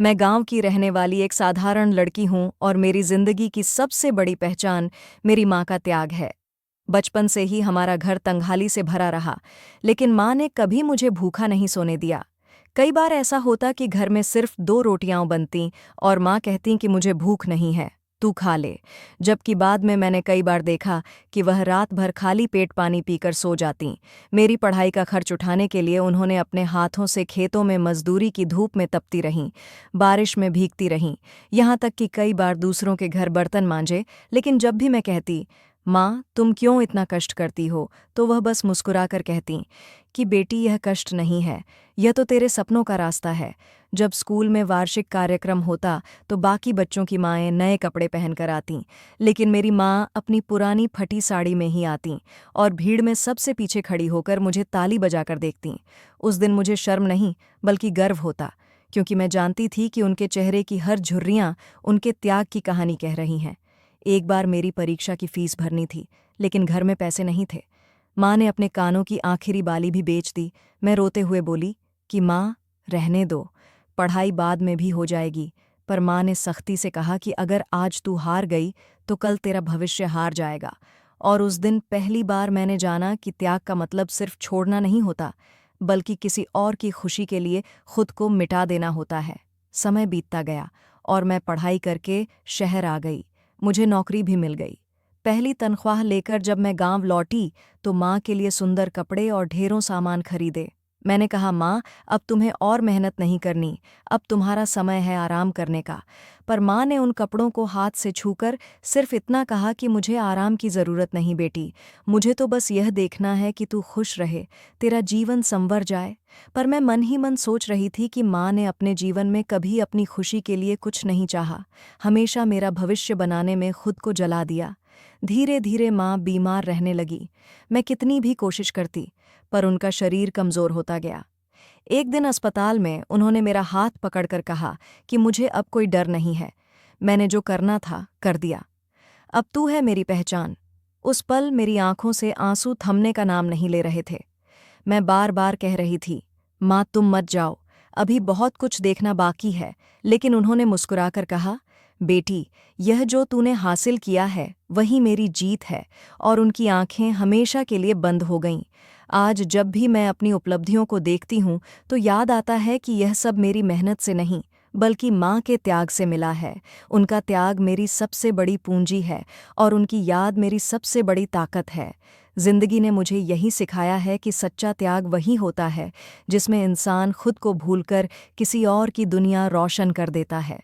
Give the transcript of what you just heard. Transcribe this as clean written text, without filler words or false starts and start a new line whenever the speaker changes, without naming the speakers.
मैं गांव की रहने वाली एक साधारण लड़की हूं और मेरी जिंदगी की सबसे बड़ी पहचान मेरी माँ का त्याग है। बचपन से ही हमारा घर तंगहाली से भरा रहा, लेकिन माँ ने कभी मुझे भूखा नहीं सोने दिया। कई बार ऐसा होता कि घर में सिर्फ 2 रोटियां बनतीं और माँ कहती कि मुझे भूख नहीं है, तू खा ले। जबकि बाद में मैंने कई बार देखा कि वह रात भर खाली पेट पानी पीकर सो जातीं। मेरी पढ़ाई का खर्च उठाने के लिए उन्होंने अपने हाथों से खेतों में मजदूरी की धूप में तपती रहीं, बारिश में भीगती रहीं, यहाँ तक कि कई बार दूसरों के घर बर्तन मांजे। लेकिन जब भी मैं कहती, माँ तुम क्यों इतना कष्ट करती हो, तो वह बस मुस्कुराकर कहती कि बेटी यह कष्ट नहीं है, यह तो तेरे सपनों का रास्ता है। जब स्कूल में वार्षिक कार्यक्रम होता तो बाकी बच्चों की माएँ नए कपड़े पहनकर आतीं, लेकिन मेरी माँ अपनी पुरानी फटी साड़ी में ही आतीं और भीड़ में सबसे पीछे खड़ी होकर मुझे ताली बजाकर देखतीं। उस दिन मुझे शर्म नहीं बल्कि गर्व होता, क्योंकि मैं जानती थी कि उनके चेहरे की हर झुर्रियाँ उनके त्याग की कहानी कह रही हैं। एक बार मेरी परीक्षा की फीस भरनी थी, लेकिन घर में पैसे नहीं थे। माँ ने अपने कानों की आखिरी बाली भी बेच दी। मैं रोते हुए बोली कि माँ रहने दो, पढ़ाई बाद में भी हो जाएगी। पर माँ ने सख्ती से कहा कि अगर आज तू हार गई तो कल तेरा भविष्य हार जाएगा। और उस दिन पहली बार मैंने जाना कि त्याग का मतलब सिर्फ छोड़ना नहीं होता, बल्कि किसी और की खुशी के लिए खुद को मिटा देना होता है। समय बीतता गया और मैं पढ़ाई करके शहर आ गई। मुझे नौकरी भी मिल गई। पहली तनख्वाह लेकर जब मैं गांव लौटी तो माँ के लिए सुंदर कपड़े और ढेरों सामान खरीदे। मैंने कहा, माँ अब तुम्हें और मेहनत नहीं करनी, अब तुम्हारा समय है आराम करने का। पर माँ ने उन कपड़ों को हाथ से छूकर सिर्फ इतना कहा कि मुझे आराम की ज़रूरत नहीं बेटी, मुझे तो बस यह देखना है कि तू खुश रहे, तेरा जीवन संवर जाए। पर मैं मन ही मन सोच रही थी कि माँ ने अपने जीवन में कभी अपनी खुशी के लिए कुछ नहीं चाहा, हमेशा मेरा भविष्य बनाने में खुद को जला दिया। धीरे धीरे माँ बीमार रहने लगी। मैं कितनी भी कोशिश करती, पर उनका शरीर कमज़ोर होता गया। एक दिन अस्पताल में उन्होंने मेरा हाथ पकड़कर कहा कि मुझे अब कोई डर नहीं है, मैंने जो करना था कर दिया, अब तू है मेरी पहचान। उस पल मेरी आंखों से आंसू थमने का नाम नहीं ले रहे थे। मैं बार बार कह रही थी, माँ तुम मत जाओ, अभी बहुत कुछ देखना बाकी है। लेकिन उन्होंने मुस्कुराकर कहा, बेटी यह जो तूने हासिल किया है वही मेरी जीत है। और उनकी आंखें हमेशा के लिए बंद हो गईं। आज जब भी मैं अपनी उपलब्धियों को देखती हूँ तो याद आता है कि यह सब मेरी मेहनत से नहीं, बल्कि माँ के त्याग से मिला है। उनका त्याग मेरी सबसे बड़ी पूंजी है और उनकी याद मेरी सबसे बड़ी ताकत है। जिंदगी ने मुझे यही सिखाया है कि सच्चा त्याग वही होता है जिसमें इंसान खुद को भूलकर किसी और की दुनिया रोशन कर देता है।